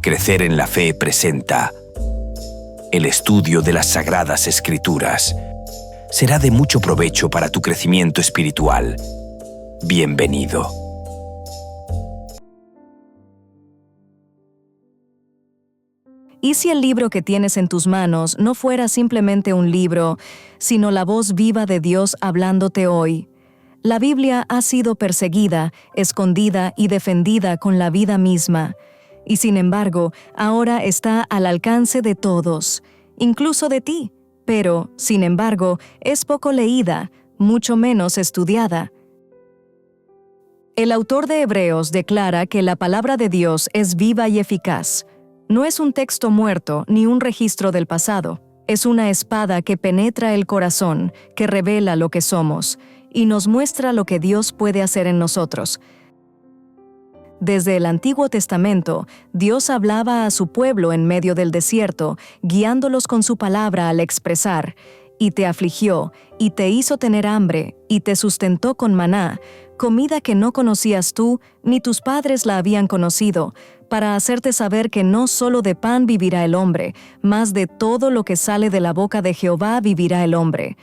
Crecer en la Fe presenta el estudio de las Sagradas Escrituras. Será de mucho provecho para tu crecimiento espiritual. Bienvenido. ¿Y si el libro que tienes en tus manos no fuera simplemente un libro, sino la voz viva de Dios hablándote hoy? La Biblia ha sido perseguida, escondida y defendida con la vida misma. Y sin embargo, ahora está al alcance de todos, incluso de ti. Pero, sin embargo, es poco leída, mucho menos estudiada. El autor de Hebreos declara que la palabra de Dios es viva y eficaz. No es un texto muerto ni un registro del pasado. Es una espada que penetra el corazón, que revela lo que somos, y nos muestra lo que Dios puede hacer en nosotros. Desde el Antiguo Testamento, Dios hablaba a su pueblo en medio del desierto, guiándolos con su palabra al expresar, y te afligió, y te hizo tener hambre, y te sustentó con maná, comida que no conocías tú, ni tus padres la habían conocido, para hacerte saber que no solo de pan vivirá el hombre, mas de todo lo que sale de la boca de Jehová vivirá el hombre.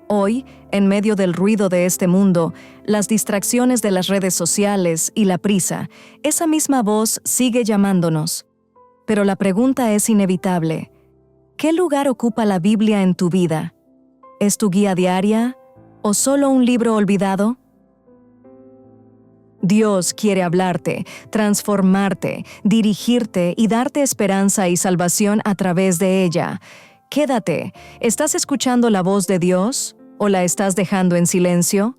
Hoy, en medio del ruido de este mundo, las distracciones de las redes sociales y la prisa, esa misma voz sigue llamándonos. Pero la pregunta es inevitable. ¿Qué lugar ocupa la Biblia en tu vida? ¿Es tu guía diaria o solo un libro olvidado? Dios quiere hablarte, transformarte, dirigirte y darte esperanza y salvación a través de ella. Quédate. ¿Estás escuchando la voz de Dios o la estás dejando en silencio?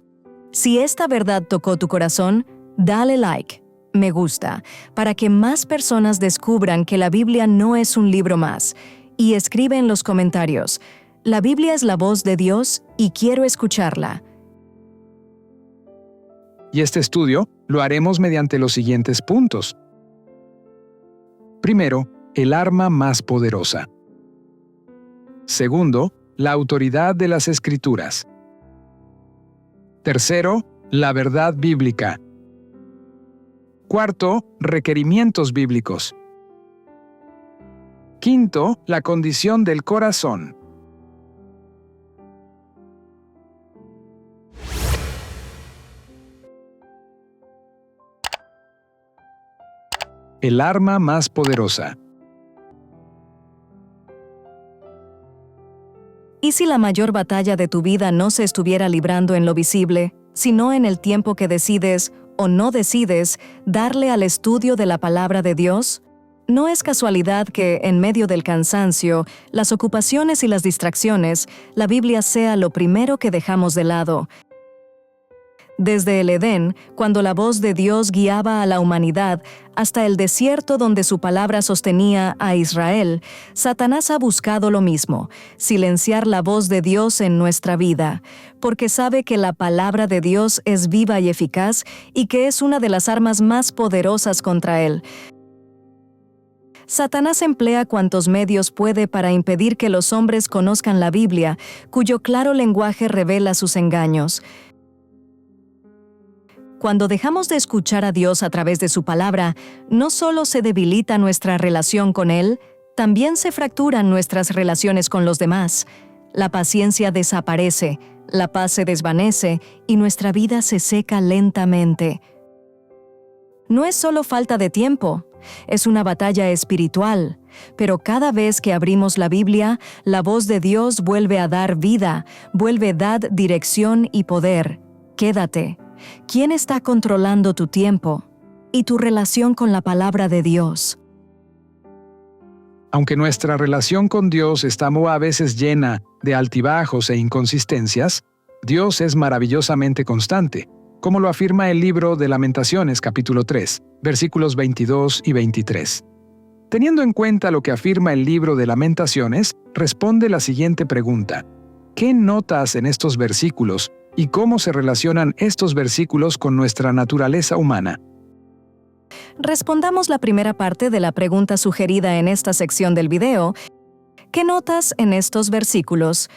Si esta verdad tocó tu corazón, dale like, me gusta, para que más personas descubran que la Biblia no es un libro más. Y escribe en los comentarios: la Biblia es la voz de Dios y quiero escucharla. Y este estudio lo haremos mediante los siguientes puntos. Primero, el arma más poderosa. Segundo, la autoridad de las Escrituras. Tercero, la verdad bíblica. Cuarto, requerimientos bíblicos. Quinto, la condición del corazón. El arma más poderosa. ¿Y si la mayor batalla de tu vida no se estuviera librando en lo visible, sino en el tiempo que decides o no decides darle al estudio de la palabra de Dios? No es casualidad que, en medio del cansancio, las ocupaciones y las distracciones, la Biblia sea lo primero que dejamos de lado. Desde el Edén, cuando la voz de Dios guiaba a la humanidad, hasta el desierto donde su palabra sostenía a Israel, Satanás ha buscado lo mismo: silenciar la voz de Dios en nuestra vida, porque sabe que la palabra de Dios es viva y eficaz y que es una de las armas más poderosas contra él. Satanás emplea cuantos medios puede para impedir que los hombres conozcan la Biblia, cuyo claro lenguaje revela sus engaños. Cuando dejamos de escuchar a Dios a través de su palabra, no solo se debilita nuestra relación con Él, también se fracturan nuestras relaciones con los demás. La paciencia desaparece, la paz se desvanece y nuestra vida se seca lentamente. No es solo falta de tiempo, es una batalla espiritual. Pero cada vez que abrimos la Biblia, la voz de Dios vuelve a dar vida, vuelve a dar dirección y poder. Quédate. ¿Quién está controlando tu tiempo y tu relación con la palabra de Dios? Aunque nuestra relación con Dios está a veces llena de altibajos e inconsistencias, Dios es maravillosamente constante, como lo afirma el libro de Lamentaciones capítulo 3, versículos 22 y 23. Teniendo en cuenta lo que afirma el libro de Lamentaciones, responde la siguiente pregunta: ¿qué notas en estos versículos y cómo se relacionan estos versículos con nuestra naturaleza humana? Respondamos la primera parte de la pregunta sugerida en esta sección del video. ¿Qué notas en estos versículos?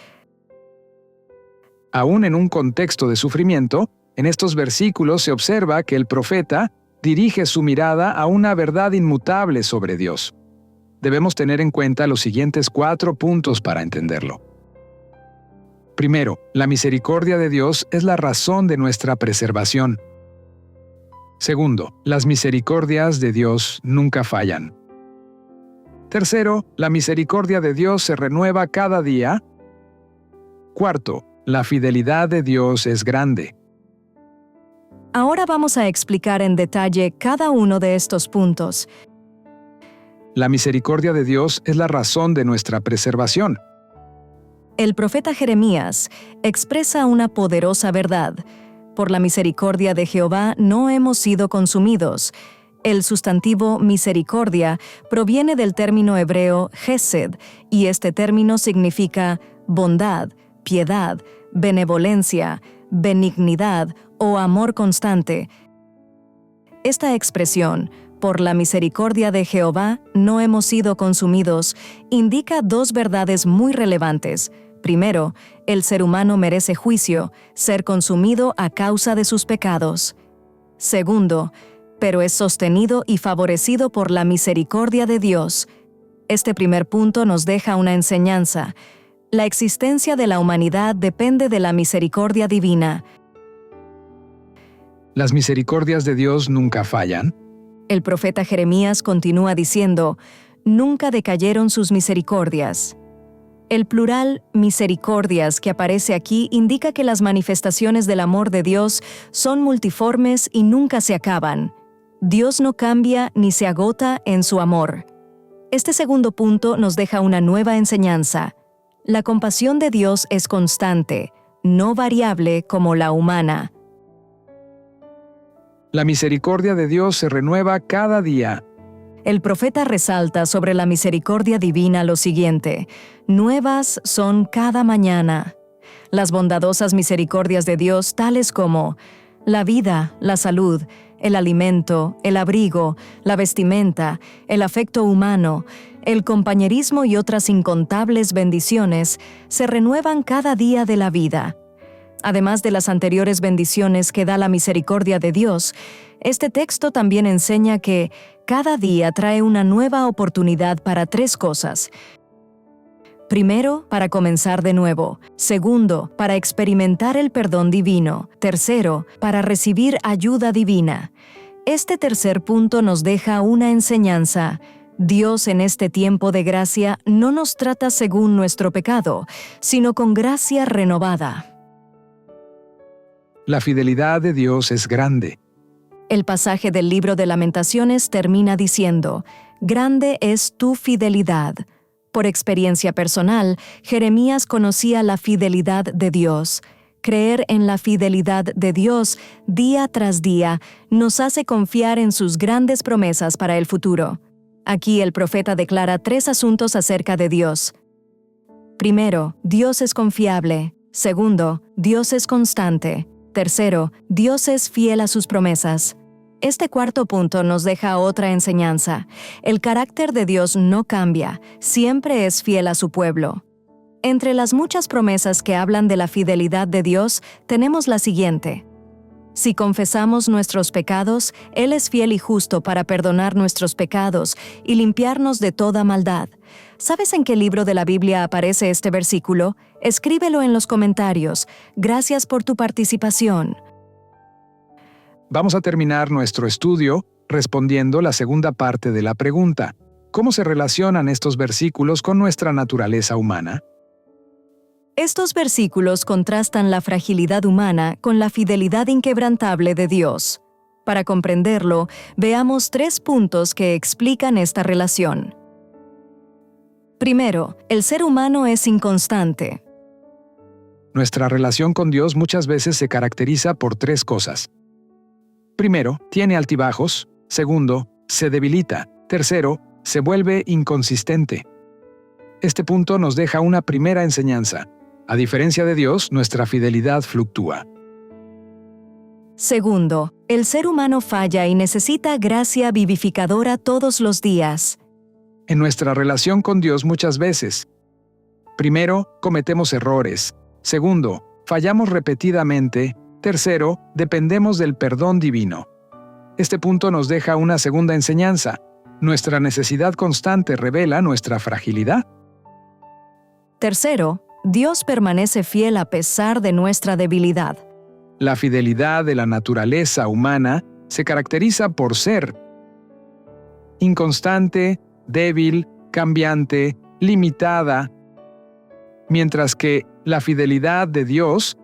Aún en un contexto de sufrimiento, en estos versículos se observa que el profeta dirige su mirada a una verdad inmutable sobre Dios. Debemos tener en cuenta los siguientes 4 puntos para entenderlo. Primero, la misericordia de Dios es la razón de nuestra preservación. Segundo, las misericordias de Dios nunca fallan. Tercero, la misericordia de Dios se renueva cada día. Cuarto, la fidelidad de Dios es grande. Ahora vamos a explicar en detalle cada uno de estos puntos. La misericordia de Dios es la razón de nuestra preservación. El profeta Jeremías expresa una poderosa verdad. Por la misericordia de Jehová no hemos sido consumidos. El sustantivo misericordia proviene del término hebreo hesed, y este término significa bondad, piedad, benevolencia, benignidad o amor constante. Esta expresión, por la misericordia de Jehová no hemos sido consumidos, indica 2 verdades muy relevantes. Primero, el ser humano merece juicio, ser consumido a causa de sus pecados. Segundo, pero es sostenido y favorecido por la misericordia de Dios. Este primer punto nos deja una enseñanza. La existencia de la humanidad depende de la misericordia divina. ¿Las misericordias de Dios nunca fallan? El profeta Jeremías continúa diciendo, nunca decayeron sus misericordias. El plural misericordias que aparece aquí indica que las manifestaciones del amor de Dios son multiformes y nunca se acaban. Dios no cambia ni se agota en su amor. Este segundo punto nos deja una nueva enseñanza. La compasión de Dios es constante, no variable como la humana. La misericordia de Dios se renueva cada día. El profeta resalta sobre la misericordia divina lo siguiente: nuevas son cada mañana. Las bondadosas misericordias de Dios, tales como la vida, la salud, el alimento, el abrigo, la vestimenta, el afecto humano, el compañerismo y otras incontables bendiciones, se renuevan cada día de la vida. Además de las anteriores bendiciones que da la misericordia de Dios, este texto también enseña que cada día trae una nueva oportunidad para 3 cosas. Primero, para comenzar de nuevo. Segundo, para experimentar el perdón divino. Tercero, para recibir ayuda divina. Este tercer punto nos deja una enseñanza. Dios en este tiempo de gracia no nos trata según nuestro pecado, sino con gracia renovada. La fidelidad de Dios es grande. El pasaje del libro de Lamentaciones termina diciendo, «Grande es tu fidelidad». Por experiencia personal, Jeremías conocía la fidelidad de Dios. Creer en la fidelidad de Dios día tras día nos hace confiar en sus grandes promesas para el futuro. Aquí el profeta declara 3 asuntos acerca de Dios. Primero, Dios es confiable. Segundo, Dios es constante. Tercero, Dios es fiel a sus promesas. Este cuarto punto nos deja otra enseñanza. El carácter de Dios no cambia, siempre es fiel a su pueblo. Entre las muchas promesas que hablan de la fidelidad de Dios, tenemos la siguiente. Si confesamos nuestros pecados, Él es fiel y justo para perdonar nuestros pecados y limpiarnos de toda maldad. ¿Sabes en qué libro de la Biblia aparece este versículo? Escríbelo en los comentarios. Gracias por tu participación. Vamos a terminar nuestro estudio respondiendo la segunda parte de la pregunta. ¿Cómo se relacionan estos versículos con nuestra naturaleza humana? Estos versículos contrastan la fragilidad humana con la fidelidad inquebrantable de Dios. Para comprenderlo, veamos 3 puntos que explican esta relación. Primero, el ser humano es inconstante. Nuestra relación con Dios muchas veces se caracteriza por 3 cosas. Primero, tiene altibajos. Segundo, se debilita. Tercero, se vuelve inconsistente. Este punto nos deja una primera enseñanza. A diferencia de Dios, nuestra fidelidad fluctúa. Segundo, el ser humano falla y necesita gracia vivificadora todos los días. En nuestra relación con Dios muchas veces. Primero, cometemos errores. Segundo, fallamos repetidamente. Tercero, dependemos del perdón divino. Este punto nos deja una segunda enseñanza. Nuestra necesidad constante revela nuestra fragilidad. Tercero, Dios permanece fiel a pesar de nuestra debilidad. La fidelidad de la naturaleza humana se caracteriza por ser inconstante, débil, cambiante, limitada, mientras que la fidelidad de Dios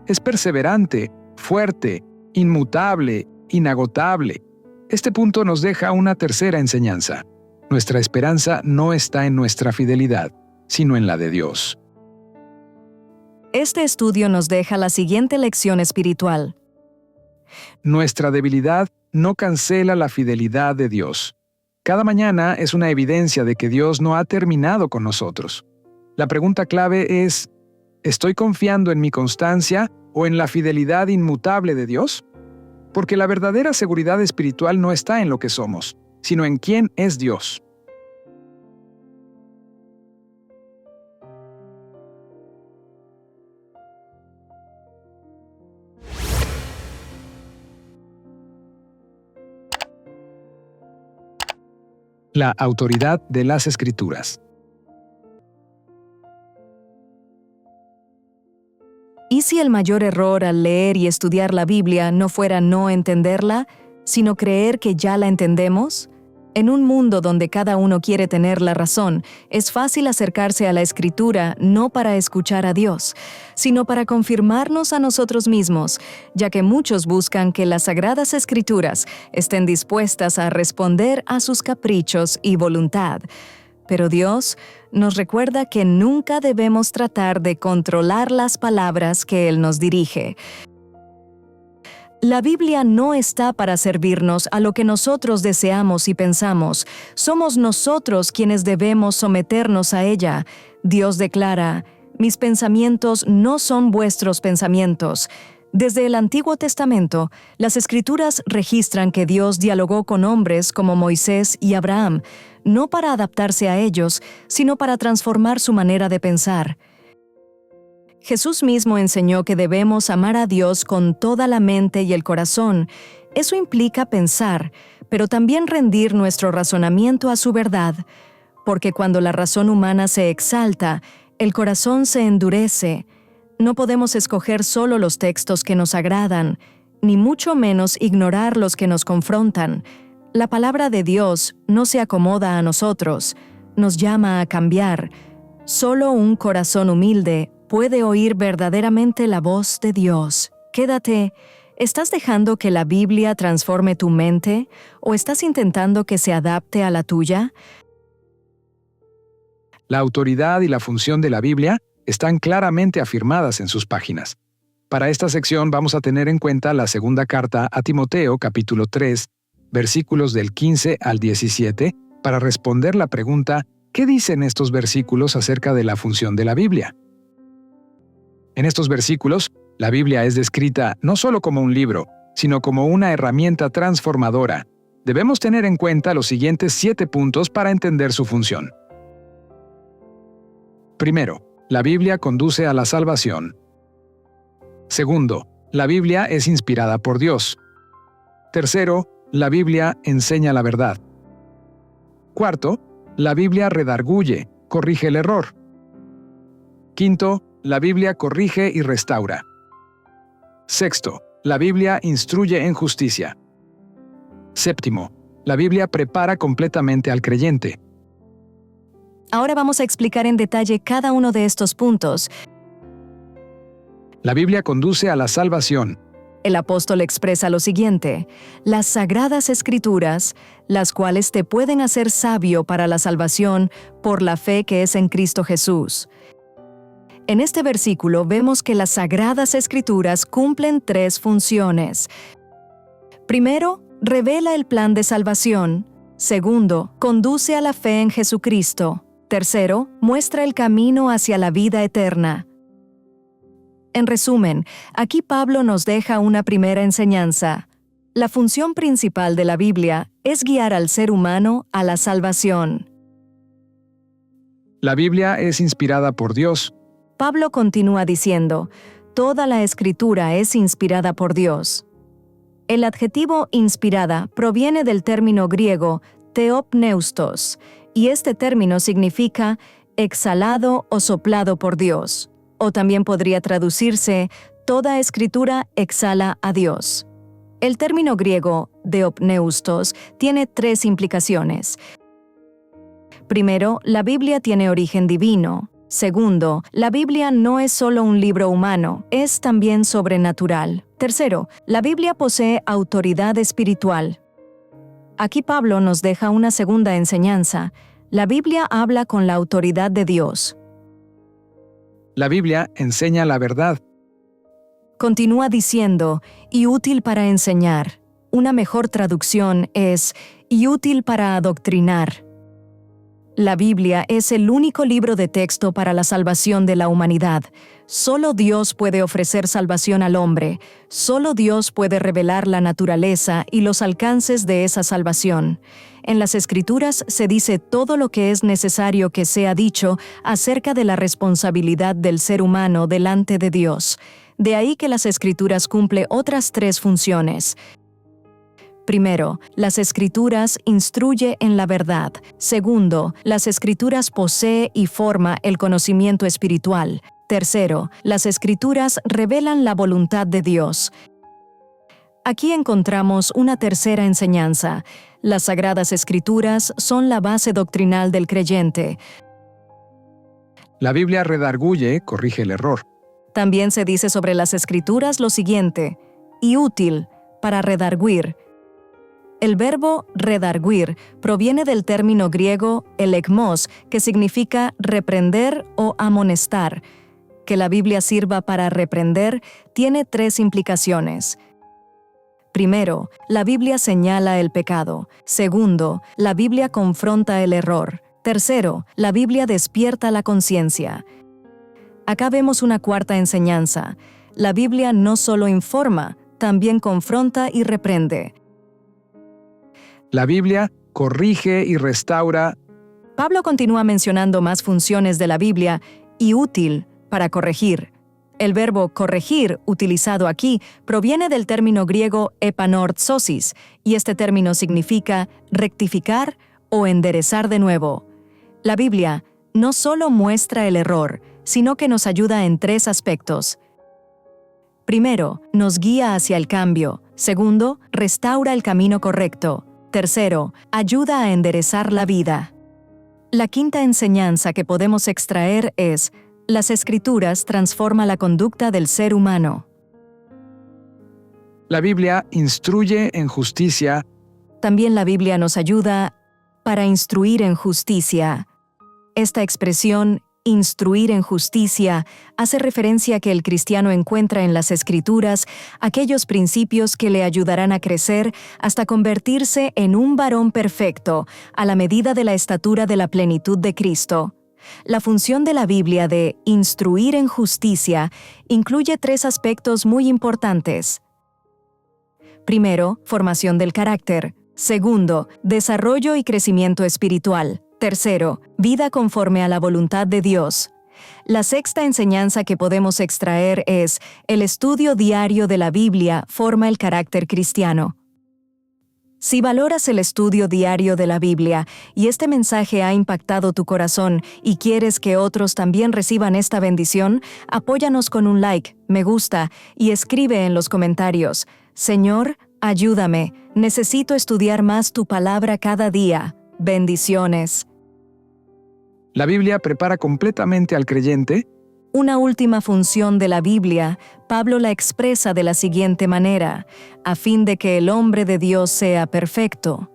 es perseverante, fuerte, inmutable, inagotable. Este punto nos deja una tercera enseñanza. Nuestra esperanza no está en nuestra fidelidad, sino en la de Dios. Este estudio nos deja la siguiente lección espiritual. Nuestra debilidad no cancela la fidelidad de Dios. Cada mañana es una evidencia de que Dios no ha terminado con nosotros. La pregunta clave es, ¿estoy confiando en mi constancia o en la fidelidad inmutable de Dios? Porque la verdadera seguridad espiritual no está en lo que somos, sino en quién es Dios. La autoridad de las Escrituras. ¿Y si el mayor error al leer y estudiar la Biblia no fuera no entenderla, sino creer que ya la entendemos? En un mundo donde cada uno quiere tener la razón, es fácil acercarse a la Escritura no para escuchar a Dios, sino para confirmarnos a nosotros mismos, ya que muchos buscan que las Sagradas Escrituras estén dispuestas a responder a sus caprichos y voluntad. Pero Dios nos recuerda que nunca debemos tratar de controlar las palabras que Él nos dirige. La Biblia no está para servirnos a lo que nosotros deseamos y pensamos. Somos nosotros quienes debemos someternos a ella. Dios declara, «Mis pensamientos no son vuestros pensamientos». Desde el Antiguo Testamento, las Escrituras registran que Dios dialogó con hombres como Moisés y Abraham, no para adaptarse a ellos, sino para transformar su manera de pensar. Jesús mismo enseñó que debemos amar a Dios con toda la mente y el corazón. Eso implica pensar, pero también rendir nuestro razonamiento a su verdad, porque cuando la razón humana se exalta, el corazón se endurece. No podemos escoger solo los textos que nos agradan, ni mucho menos ignorar los que nos confrontan. La palabra de Dios no se acomoda a nosotros, nos llama a cambiar. Solo un corazón humilde puede oír verdaderamente la voz de Dios. Quédate. ¿Estás dejando que la Biblia transforme tu mente o estás intentando que se adapte a la tuya? La autoridad y la función de la Biblia están claramente afirmadas en sus páginas. Para esta sección vamos a tener en cuenta la segunda carta a Timoteo, capítulo 3, versículos del 15 al 17, para responder la pregunta, ¿qué dicen estos versículos acerca de la función de la Biblia? En estos versículos, la Biblia es descrita no solo como un libro, sino como una herramienta transformadora. Debemos tener en cuenta los siguientes 7 puntos para entender su función. Primero, la Biblia conduce a la salvación. Segundo, la Biblia es inspirada por Dios. Tercero, la Biblia enseña la verdad. Cuarto, la Biblia redarguye, corrige el error. Quinto, la Biblia corrige y restaura. Sexto, la Biblia instruye en justicia. Séptimo, la Biblia prepara completamente al creyente. Ahora vamos a explicar en detalle cada uno de estos puntos. La Biblia conduce a la salvación. El apóstol expresa lo siguiente: las Sagradas Escrituras, las cuales te pueden hacer sabio para la salvación por la fe que es en Cristo Jesús. En este versículo vemos que las Sagradas Escrituras cumplen 3 funciones. Primero, revela el plan de salvación. Segundo, conduce a la fe en Jesucristo. Tercero, muestra el camino hacia la vida eterna. En resumen, aquí Pablo nos deja una primera enseñanza. La función principal de la Biblia es guiar al ser humano a la salvación. La Biblia es inspirada por Dios. Pablo continúa diciendo, toda la Escritura es inspirada por Dios. El adjetivo inspirada proviene del término griego theopneustos, y este término significa exhalado o soplado por Dios, o también podría traducirse toda escritura exhala a Dios. El término griego theopneustos tiene 3 implicaciones. Primero, la Biblia tiene origen divino. Segundo, la Biblia no es solo un libro humano, es también sobrenatural. Tercero, la Biblia posee autoridad espiritual. Aquí Pablo nos deja una segunda enseñanza. La Biblia habla con la autoridad de Dios. La Biblia enseña la verdad. Continúa diciendo, y útil para enseñar. Una mejor traducción es, y útil para adoctrinar. La Biblia es el único libro de texto para la salvación de la humanidad. Solo Dios puede ofrecer salvación al hombre. Solo Dios puede revelar la naturaleza y los alcances de esa salvación. En las Escrituras se dice todo lo que es necesario que sea dicho acerca de la responsabilidad del ser humano delante de Dios. De ahí que las Escrituras cumple otras 3 funciones. Primero, las Escrituras instruye en la verdad. Segundo, las Escrituras posee y forma el conocimiento espiritual. Tercero, las Escrituras revelan la voluntad de Dios. Aquí encontramos una tercera enseñanza. Las Sagradas Escrituras son la base doctrinal del creyente. La Biblia redarguye, corrige el error. También se dice sobre las Escrituras lo siguiente, y útil para redarguir. El verbo redarguir proviene del término griego elegmos, que significa reprender o amonestar. Que la Biblia sirva para reprender tiene 3 implicaciones. Primero, la Biblia señala el pecado. Segundo, la Biblia confronta el error. Tercero, la Biblia despierta la conciencia. Acá vemos una cuarta enseñanza. La Biblia no solo informa, también confronta y reprende. La Biblia corrige y restaura. Pablo continúa mencionando más funciones de la Biblia y útil para corregir. El verbo corregir, utilizado aquí, proviene del término griego epanortsosis, y este término significa rectificar o enderezar de nuevo. La Biblia no solo muestra el error, sino que nos ayuda en 3 aspectos. Primero, nos guía hacia el cambio. Segundo, restaura el camino correcto. Tercero, ayuda a enderezar la vida. La quinta enseñanza que podemos extraer es: las Escrituras transforman la conducta del ser humano. La Biblia instruye en justicia. También la Biblia nos ayuda para instruir en justicia. Esta expresión, instruir en justicia, hace referencia a que el cristiano encuentra en las Escrituras aquellos principios que le ayudarán a crecer hasta convertirse en un varón perfecto, a la medida de la estatura de la plenitud de Cristo. La función de la Biblia de instruir en justicia incluye 3 aspectos muy importantes. Primero, formación del carácter. Segundo, desarrollo y crecimiento espiritual. Tercero, vida conforme a la voluntad de Dios. La sexta enseñanza que podemos extraer es: el estudio diario de la Biblia forma el carácter cristiano. Si valoras el estudio diario de la Biblia y este mensaje ha impactado tu corazón y quieres que otros también reciban esta bendición, apóyanos con un like, me gusta y escribe en los comentarios: Señor, ayúdame, necesito estudiar más tu palabra cada día. Bendiciones. La Biblia prepara completamente al creyente. Una última función de la Biblia, Pablo la expresa de la siguiente manera: a fin de que el hombre de Dios sea perfecto.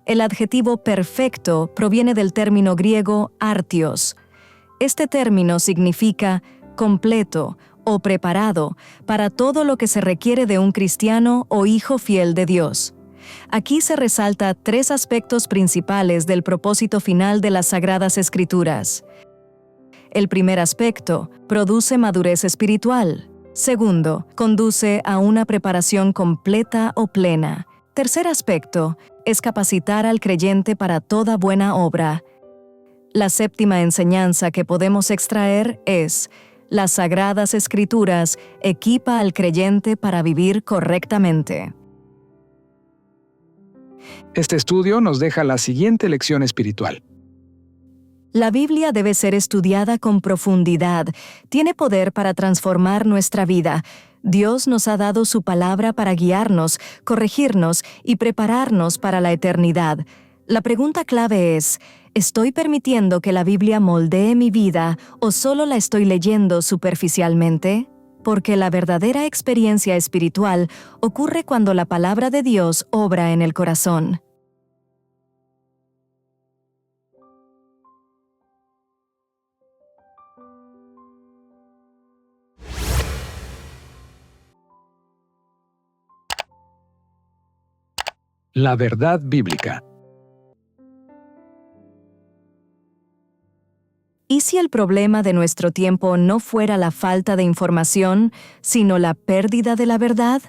El adjetivo perfecto proviene del término griego artios. Este término significa completo o preparado para todo lo que se requiere de un cristiano o hijo fiel de Dios. Aquí se resalta 3 aspectos principales del propósito final de las Sagradas Escrituras. El primer aspecto, produce madurez espiritual. Segundo, conduce a una preparación completa o plena. Tercer aspecto, es capacitar al creyente para toda buena obra. La séptima enseñanza que podemos extraer es: las Sagradas Escrituras equipa al creyente para vivir correctamente. Este estudio nos deja la siguiente lección espiritual. La Biblia debe ser estudiada con profundidad. Tiene poder para transformar nuestra vida. Dios nos ha dado su palabra para guiarnos, corregirnos y prepararnos para la eternidad. La pregunta clave es, ¿estoy permitiendo que la Biblia moldee mi vida o solo la estoy leyendo superficialmente? Porque la verdadera experiencia espiritual ocurre cuando la palabra de Dios obra en el corazón. La verdad bíblica. ¿Y si el problema de nuestro tiempo no fuera la falta de información, sino la pérdida de la verdad?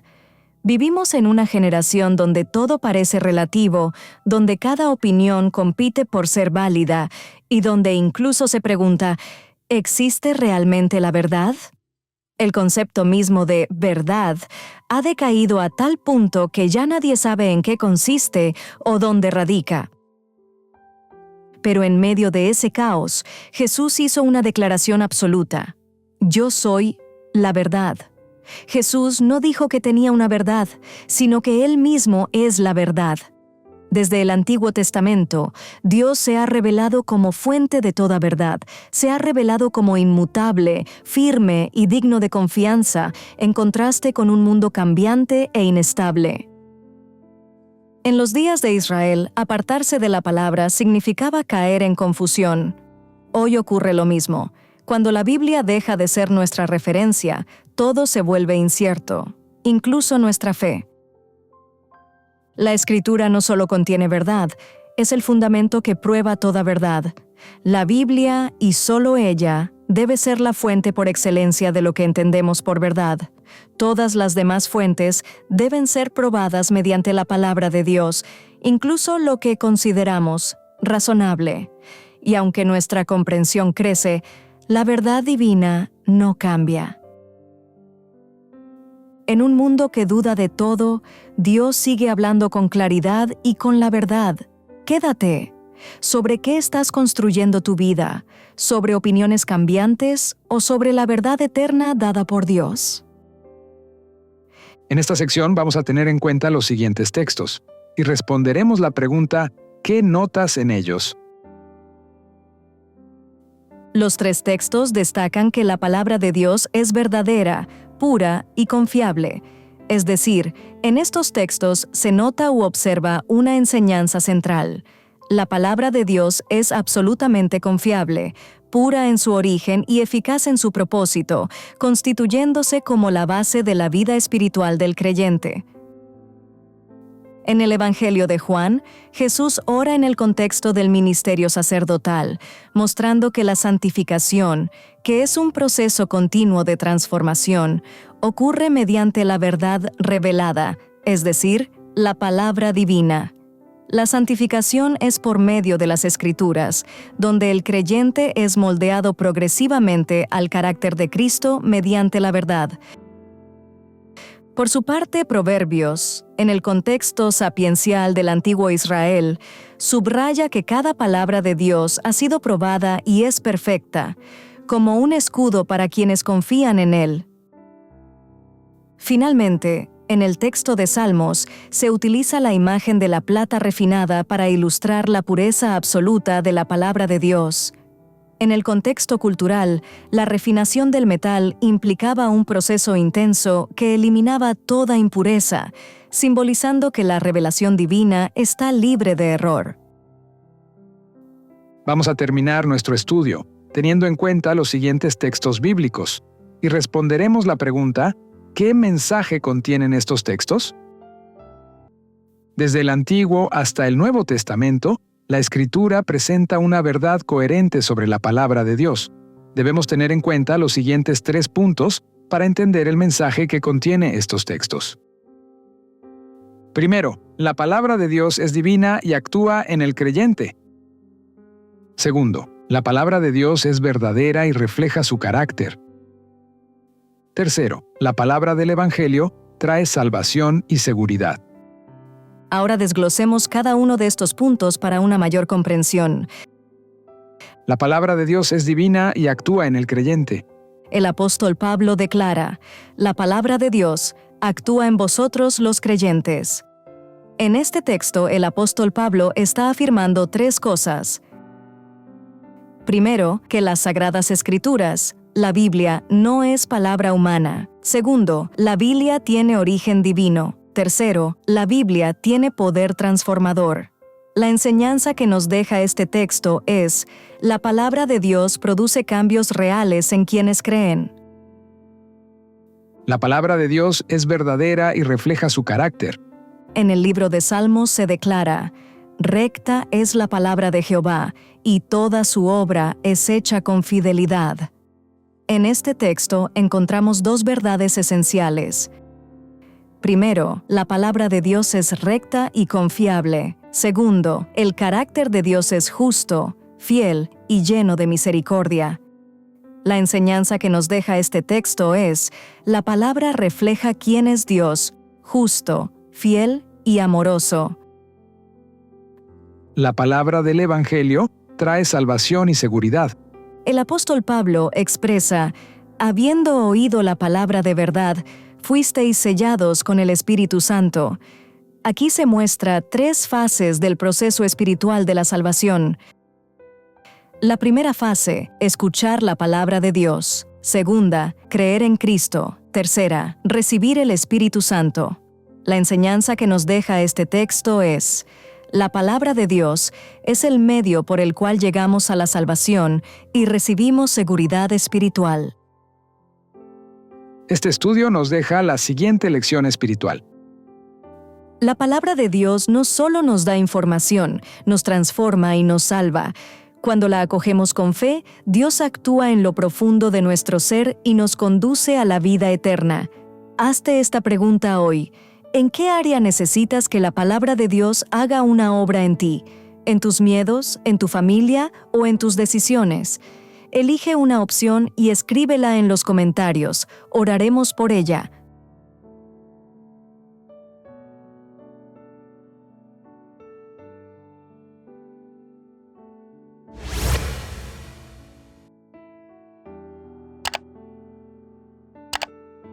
Vivimos en una generación donde todo parece relativo, donde cada opinión compite por ser válida y donde incluso se pregunta, ¿existe realmente la verdad? El concepto mismo de verdad ha decaído a tal punto que ya nadie sabe en qué consiste o dónde radica. Pero en medio de ese caos, Jesús hizo una declaración absoluta. Yo soy la verdad. Jesús no dijo que tenía una verdad, sino que Él mismo es la verdad. Desde el Antiguo Testamento, Dios se ha revelado como fuente de toda verdad, se ha revelado como inmutable, firme y digno de confianza, en contraste con un mundo cambiante e inestable. En los días de Israel, apartarse de la palabra significaba caer en confusión. Hoy ocurre lo mismo. Cuando la Biblia deja de ser nuestra referencia, todo se vuelve incierto, incluso nuestra fe. La Escritura no solo contiene verdad, es el fundamento que prueba toda verdad. La Biblia, y solo ella, debe ser la fuente por excelencia de lo que entendemos por verdad. Todas las demás fuentes deben ser probadas mediante la palabra de Dios, incluso lo que consideramos razonable. Y aunque nuestra comprensión crece, la verdad divina no cambia. En un mundo que duda de todo, Dios sigue hablando con claridad y con la verdad. Quédate. ¿Sobre qué estás construyendo tu vida? ¿Sobre opiniones cambiantes o sobre la verdad eterna dada por Dios? En esta sección vamos a tener en cuenta los siguientes textos y responderemos la pregunta ¿qué notas en ellos? Los tres textos destacan que la palabra de Dios es verdadera, pura y confiable. Es decir, en estos textos se nota u observa una enseñanza central. La palabra de Dios es absolutamente confiable, pura en su origen y eficaz en su propósito, constituyéndose como la base de la vida espiritual del creyente. En el Evangelio de Juan, Jesús ora en el contexto del ministerio sacerdotal, mostrando que la santificación, que es un proceso continuo de transformación, ocurre mediante la verdad revelada, es decir, la palabra divina. La santificación es por medio de las Escrituras, donde el creyente es moldeado progresivamente al carácter de Cristo mediante la verdad. Por su parte, Proverbios, en el contexto sapiencial del antiguo Israel, subraya que cada palabra de Dios ha sido probada y es perfecta, como un escudo para quienes confían en él. Finalmente, en el texto de Salmos, se utiliza la imagen de la plata refinada para ilustrar la pureza absoluta de la palabra de Dios. En el contexto cultural, la refinación del metal implicaba un proceso intenso que eliminaba toda impureza, simbolizando que la revelación divina está libre de error. Vamos a terminar nuestro estudio teniendo en cuenta los siguientes textos bíblicos y responderemos la pregunta ¿qué mensaje contienen estos textos? Desde el Antiguo hasta el Nuevo Testamento, la Escritura presenta una verdad coherente sobre la palabra de Dios. Debemos tener en cuenta los siguientes 3 puntos para entender el mensaje que contiene estos textos. Primero, la palabra de Dios es divina y actúa en el creyente. Segundo, la palabra de Dios es verdadera y refleja su carácter. Tercero, la palabra del Evangelio trae salvación y seguridad. Ahora desglosemos cada uno de estos puntos para una mayor comprensión. La palabra de Dios es divina y actúa en el creyente. El apóstol Pablo declara: la palabra de Dios actúa en vosotros los creyentes. En este texto, el apóstol Pablo está afirmando tres cosas. Primero, que las Sagradas Escrituras, la Biblia, no es palabra humana. Segundo, la Biblia tiene origen divino. Tercero, la Biblia tiene poder transformador. La enseñanza que nos deja este texto es: la palabra de Dios produce cambios reales en quienes creen. La palabra de Dios es verdadera y refleja su carácter. En el libro de Salmos se declara: recta es la palabra de Jehová, y toda su obra es hecha con fidelidad. En este texto encontramos dos verdades esenciales. Primero, la palabra de Dios es recta y confiable. Segundo, el carácter de Dios es justo, fiel y lleno de misericordia. La enseñanza que nos deja este texto es: la palabra refleja quién es Dios, justo, fiel y amoroso. La palabra del Evangelio trae salvación y seguridad. El apóstol Pablo expresa: habiendo oído la palabra de verdad, fuisteis sellados con el Espíritu Santo. Aquí se muestra tres fases del proceso espiritual de la salvación. La primera fase, escuchar la palabra de Dios. Segunda, creer en Cristo. Tercera, recibir el Espíritu Santo. La enseñanza que nos deja este texto es: la palabra de Dios es el medio por el cual llegamos a la salvación y recibimos seguridad espiritual. Este estudio nos deja la siguiente lección espiritual. La palabra de Dios no solo nos da información, nos transforma y nos salva. Cuando la acogemos con fe, Dios actúa en lo profundo de nuestro ser y nos conduce a la vida eterna. Hazte esta pregunta hoy: ¿en qué área necesitas que la palabra de Dios haga una obra en ti? ¿En tus miedos, en tu familia o en tus decisiones? Elige una opción y escríbela en los comentarios. Oraremos por ella.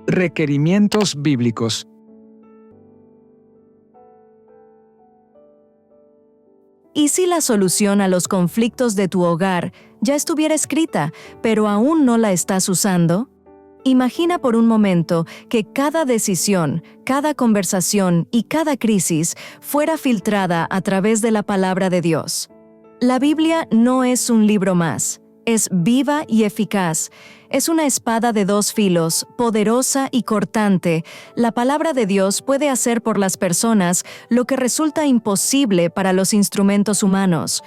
Requerimientos bíblicos. ¿Y si la solución a los conflictos de tu hogar ya estuviera escrita, pero aún no la estás usando? Imagina por un momento que cada decisión, cada conversación y cada crisis fuera filtrada a través de la palabra de Dios. La Biblia no es un libro más. Es viva y eficaz. Es una espada de dos filos, poderosa y cortante. La palabra de Dios puede hacer por las personas lo que resulta imposible para los instrumentos humanos.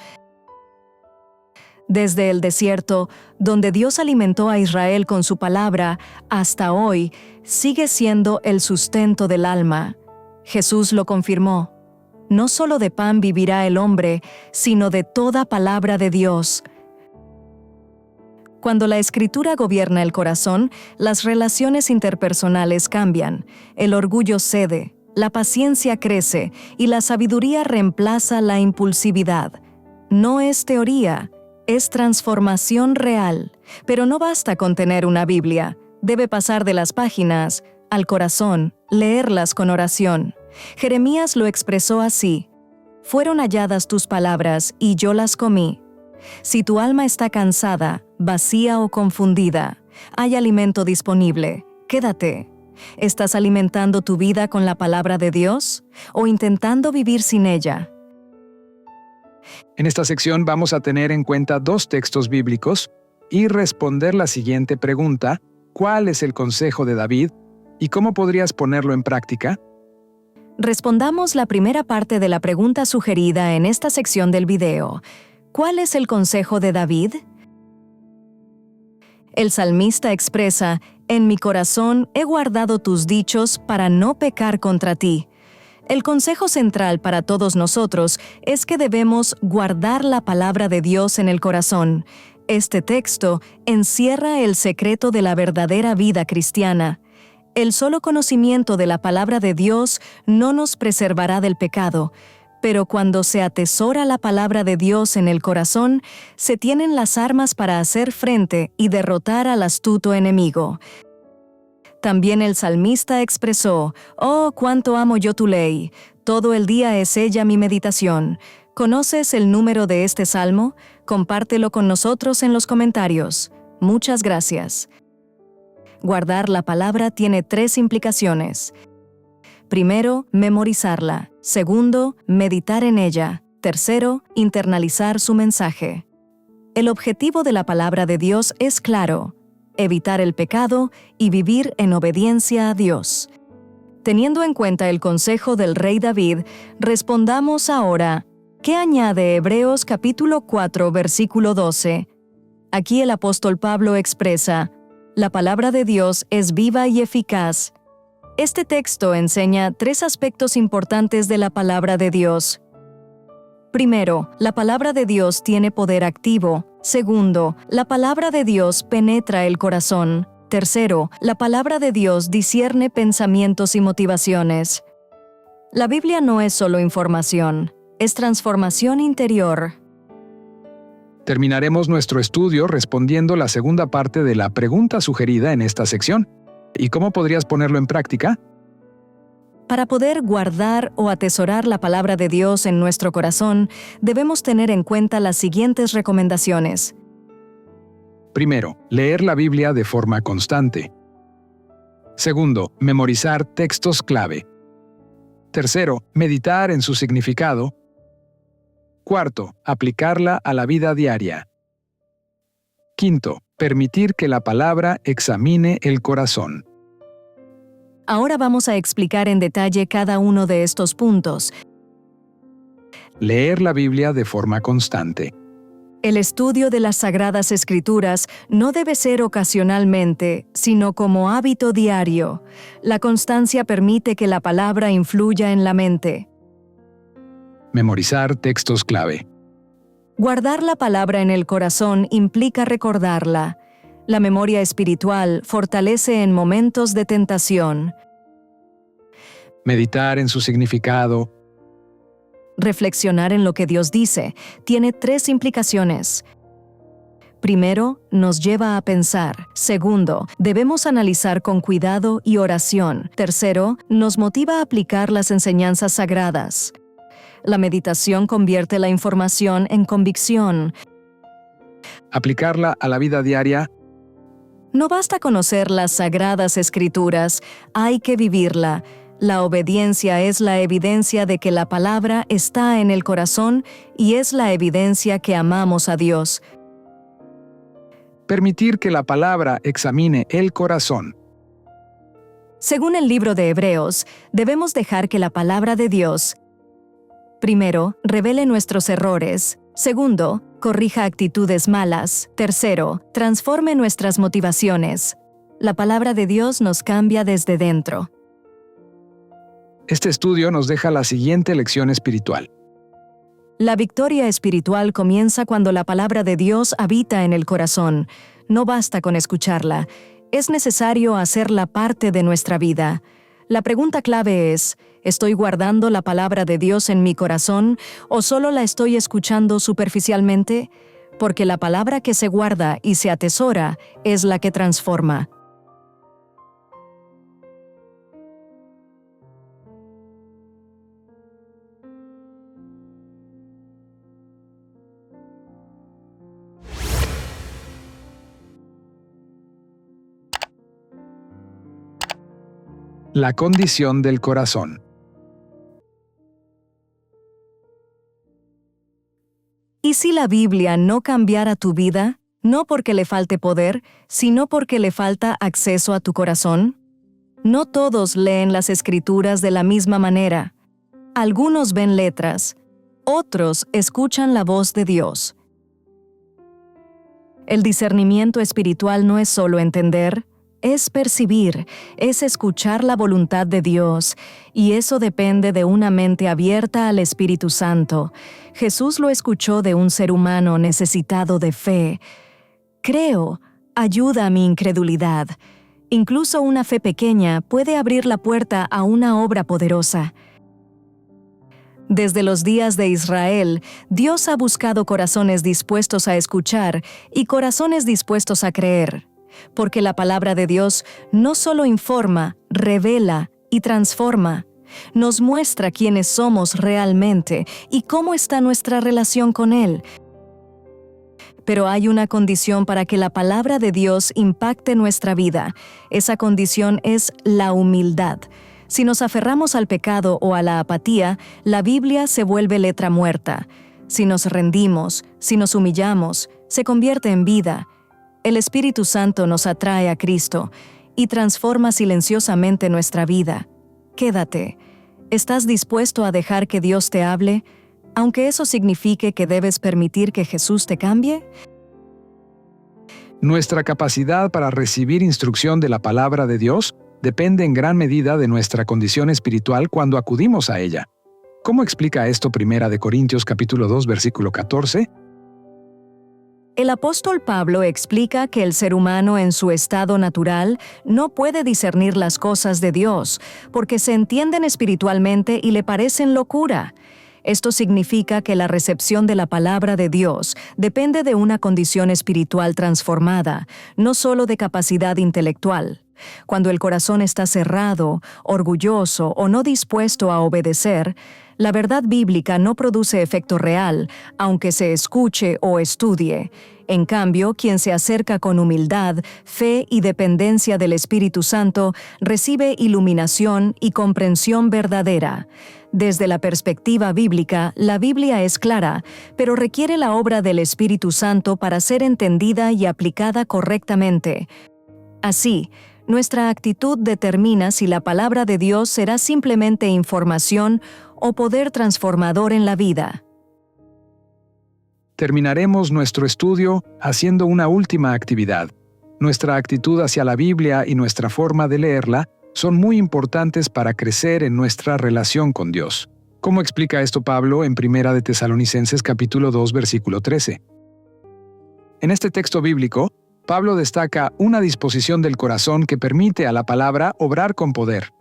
Desde el desierto, donde Dios alimentó a Israel con su palabra, hasta hoy, sigue siendo el sustento del alma. Jesús lo confirmó: no solo de pan vivirá el hombre, sino de toda palabra de Dios. Cuando la Escritura gobierna el corazón, las relaciones interpersonales cambian, el orgullo cede, la paciencia crece y la sabiduría reemplaza la impulsividad. No es teoría, es transformación real. Pero no basta con tener una Biblia. Debe pasar de las páginas al corazón, leerlas con oración. Jeremías lo expresó así: fueron halladas tus palabras y yo las comí. Si tu alma está cansada, vacía o confundida, hay alimento disponible. Quédate. ¿Estás alimentando tu vida con la palabra de Dios o intentando vivir sin ella? En esta sección vamos a tener en cuenta dos textos bíblicos y responder la siguiente pregunta: ¿cuál es el consejo de David y cómo podrías ponerlo en práctica? Respondamos la primera parte de la pregunta sugerida en esta sección del video. ¿Cuál es el consejo de David? El salmista expresa: en mi corazón he guardado tus dichos para no pecar contra ti. El consejo central para todos nosotros es que debemos guardar la palabra de Dios en el corazón. Este texto encierra el secreto de la verdadera vida cristiana. El solo conocimiento de la palabra de Dios no nos preservará del pecado, pero cuando se atesora la palabra de Dios en el corazón, se tienen las armas para hacer frente y derrotar al astuto enemigo. También el salmista expresó: «Oh, cuánto amo yo tu ley, todo el día es ella mi meditación». ¿Conoces el número de este salmo? Compártelo con nosotros en los comentarios. Muchas gracias. Guardar la palabra tiene 3 implicaciones. Primero, memorizarla. Segundo, meditar en ella. Tercero, internalizar su mensaje. El objetivo de la palabra de Dios es claro: evitar el pecado y vivir en obediencia a Dios. Teniendo en cuenta el consejo del rey David, respondamos ahora: ¿qué añade Hebreos capítulo 4, versículo 12? Aquí el apóstol Pablo expresa: la palabra de Dios es viva y eficaz. Este texto enseña 3 aspectos importantes de la palabra de Dios. Primero, la palabra de Dios tiene poder activo. Segundo, la palabra de Dios penetra el corazón. Tercero, la palabra de Dios discierne pensamientos y motivaciones. La Biblia no es solo información, es transformación interior. Terminaremos nuestro estudio respondiendo la segunda parte de la pregunta sugerida en esta sección. ¿Y cómo podrías ponerlo en práctica? Para poder guardar o atesorar la palabra de Dios en nuestro corazón, debemos tener en cuenta las siguientes recomendaciones. Primero, leer la Biblia de forma constante. Segundo, memorizar textos clave. Tercero, meditar en su significado. Cuarto, aplicarla a la vida diaria. Quinto, permitir que la palabra examine el corazón. Ahora vamos a explicar en detalle cada uno de estos puntos. Leer la Biblia de forma constante. El estudio de las Sagradas Escrituras no debe ser ocasionalmente, sino como hábito diario. La constancia permite que la palabra influya en la mente. Memorizar textos clave. Guardar la palabra en el corazón implica recordarla. La memoria espiritual fortalece en momentos de tentación. Meditar en su significado. Reflexionar en lo que Dios dice tiene 3 implicaciones. Primero, nos lleva a pensar. Segundo, debemos analizar con cuidado y oración. Tercero, nos motiva a aplicar las enseñanzas sagradas. La meditación convierte la información en convicción. Aplicarla a la vida diaria. No basta conocer las Sagradas Escrituras, hay que vivirla. La obediencia es la evidencia de que la palabra está en el corazón y es la evidencia que amamos a Dios. Permitir que la palabra examine el corazón. Según el libro de Hebreos, debemos dejar que la palabra de Dios, primero, revele nuestros errores. Segundo, corrija actitudes malas. Tercero, transforme nuestras motivaciones. La palabra de Dios nos cambia desde dentro. Este estudio nos deja la siguiente lección espiritual. La victoria espiritual comienza cuando la palabra de Dios habita en el corazón. No basta con escucharla, es necesario hacerla parte de nuestra vida. La pregunta clave es: ¿estoy guardando la palabra de Dios en mi corazón o solo la estoy escuchando superficialmente? Porque la palabra que se guarda y se atesora es la que transforma. La condición del corazón. ¿Y si la Biblia no cambiara tu vida? No porque le falte poder, sino porque le falta acceso a tu corazón. No todos leen las Escrituras de la misma manera. Algunos ven letras, otros escuchan la voz de Dios. El discernimiento espiritual no es solo entender, es percibir, es escuchar la voluntad de Dios, y eso depende de una mente abierta al Espíritu Santo. Jesús lo escuchó de un ser humano necesitado de fe. Creo, ayuda a mi incredulidad. Incluso una fe pequeña puede abrir la puerta a una obra poderosa. Desde los días de Israel, Dios ha buscado corazones dispuestos a escuchar y corazones dispuestos a creer, porque la palabra de Dios no solo informa, revela y transforma, nos muestra quiénes somos realmente y cómo está nuestra relación con Él. Pero hay una condición para que la palabra de Dios impacte nuestra vida. Esa condición es la humildad. Si nos aferramos al pecado o a la apatía, la Biblia se vuelve letra muerta. Si nos rendimos, si nos humillamos, se convierte en vida. El Espíritu Santo nos atrae a Cristo y transforma silenciosamente nuestra vida. Quédate. ¿Estás dispuesto a dejar que Dios te hable, aunque eso signifique que debes permitir que Jesús te cambie? Nuestra capacidad para recibir instrucción de la palabra de Dios depende en gran medida de nuestra condición espiritual cuando acudimos a ella. ¿Cómo explica esto 1 Corintios capítulo 2, versículo 14? El apóstol Pablo explica que el ser humano en su estado natural no puede discernir las cosas de Dios, porque se entienden espiritualmente y le parecen locura. Esto significa que la recepción de la palabra de Dios depende de una condición espiritual transformada, no solo de capacidad intelectual. Cuando el corazón está cerrado, orgulloso o no dispuesto a obedecer, la verdad bíblica no produce efecto real, aunque se escuche o estudie. En cambio, quien se acerca con humildad, fe y dependencia del Espíritu Santo, recibe iluminación y comprensión verdadera. Desde la perspectiva bíblica, la Biblia es clara, pero requiere la obra del Espíritu Santo para ser entendida y aplicada correctamente. Así, nuestra actitud determina si la palabra de Dios será simplemente información o poder transformador en la vida. Terminaremos nuestro estudio haciendo una última actividad. Nuestra actitud hacia la Biblia y nuestra forma de leerla son muy importantes para crecer en nuestra relación con Dios. ¿Cómo explica esto Pablo en 1 de Tesalonicenses capítulo 2, versículo 13? En este texto bíblico, Pablo destaca una disposición del corazón que permite a la palabra obrar con poder.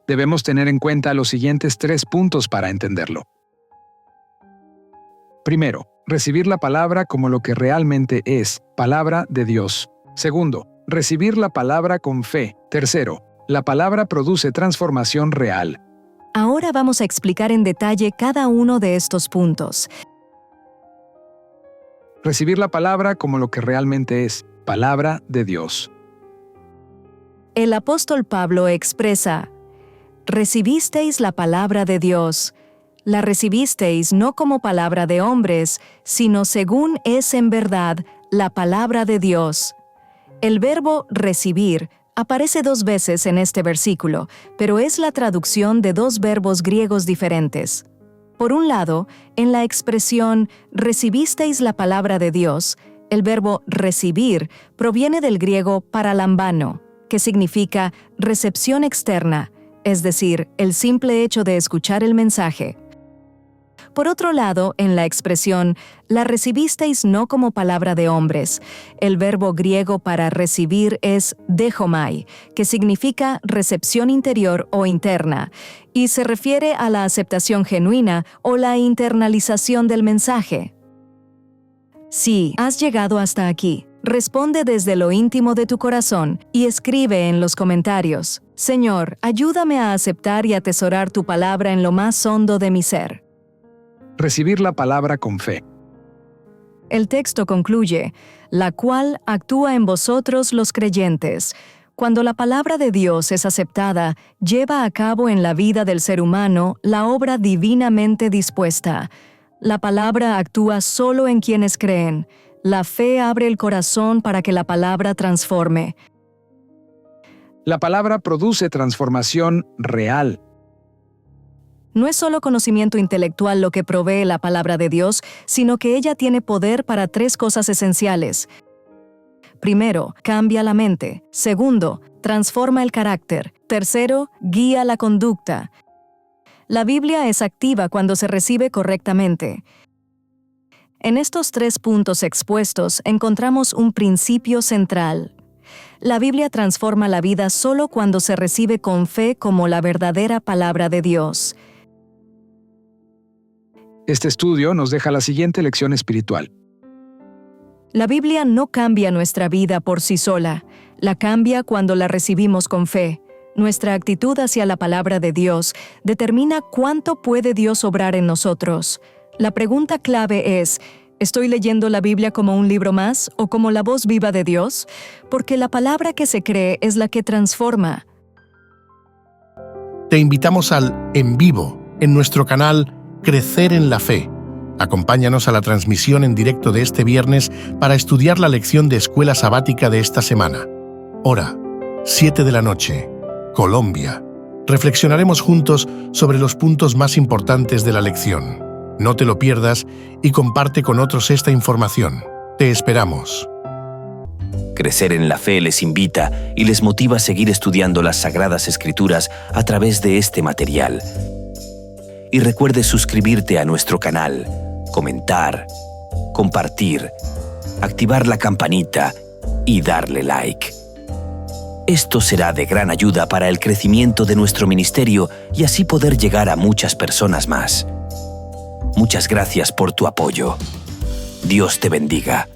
Debemos tener en cuenta los siguientes 3 puntos para entenderlo. Primero, recibir la palabra como lo que realmente es, palabra de Dios. Segundo, recibir la palabra con fe. Tercero, la palabra produce transformación real. Ahora vamos a explicar en detalle cada uno de estos puntos. Recibir la palabra como lo que realmente es, palabra de Dios. El apóstol Pablo expresa: «Recibisteis la palabra de Dios. La recibisteis no como palabra de hombres, sino según es en verdad la palabra de Dios». El verbo recibir aparece 2 veces en este versículo, pero es la traducción de 2 verbos griegos diferentes. Por un lado, en la expresión «recibisteis la palabra de Dios», el verbo recibir proviene del griego paralambano, que significa recepción externa, es decir, el simple hecho de escuchar el mensaje. Por otro lado, en la expresión «la recibisteis no como palabra de hombres», el verbo griego para recibir es dechomai, que significa recepción interior o interna, y se refiere a la aceptación genuina o la internalización del mensaje. Si has llegado hasta aquí, responde desde lo íntimo de tu corazón y escribe en los comentarios: «Señor, ayúdame a aceptar y atesorar tu palabra en lo más hondo de mi ser». Recibir la palabra con fe. El texto concluye: «la cual actúa en vosotros los creyentes». Cuando la palabra de Dios es aceptada, lleva a cabo en la vida del ser humano la obra divinamente dispuesta. La palabra actúa solo en quienes creen. La fe abre el corazón para que la palabra transforme. La palabra produce transformación real. No es solo conocimiento intelectual lo que provee la palabra de Dios, sino que ella tiene poder para 3 cosas esenciales. Primero, cambia la mente. Segundo, transforma el carácter. Tercero, guía la conducta. La Biblia es activa cuando se recibe correctamente. En estos 3 puntos expuestos encontramos un principio central. La Biblia transforma la vida solo cuando se recibe con fe como la verdadera palabra de Dios. Este estudio nos deja la siguiente lección espiritual. La Biblia no cambia nuestra vida por sí sola, la cambia cuando la recibimos con fe. Nuestra actitud hacia la palabra de Dios determina cuánto puede Dios obrar en nosotros. La pregunta clave es, ¿estoy leyendo la Biblia como un libro más o como la voz viva de Dios? Porque la palabra que se cree es la que transforma. Te invitamos al En Vivo en nuestro canal Crecer en la Fe. Acompáñanos a la transmisión en directo de este viernes para estudiar la lección de escuela sabática de esta semana. Hora, 7 de la noche, Colombia. Reflexionaremos juntos sobre los puntos más importantes de la lección. No te lo pierdas y comparte con otros esta información. Te esperamos. Crecer en la Fe les invita y les motiva a seguir estudiando las Sagradas Escrituras a través de este material. Y recuerde suscribirte a nuestro canal, comentar, compartir, activar la campanita y darle like. Esto será de gran ayuda para el crecimiento de nuestro ministerio y así poder llegar a muchas personas más. Muchas gracias por tu apoyo. Dios te bendiga.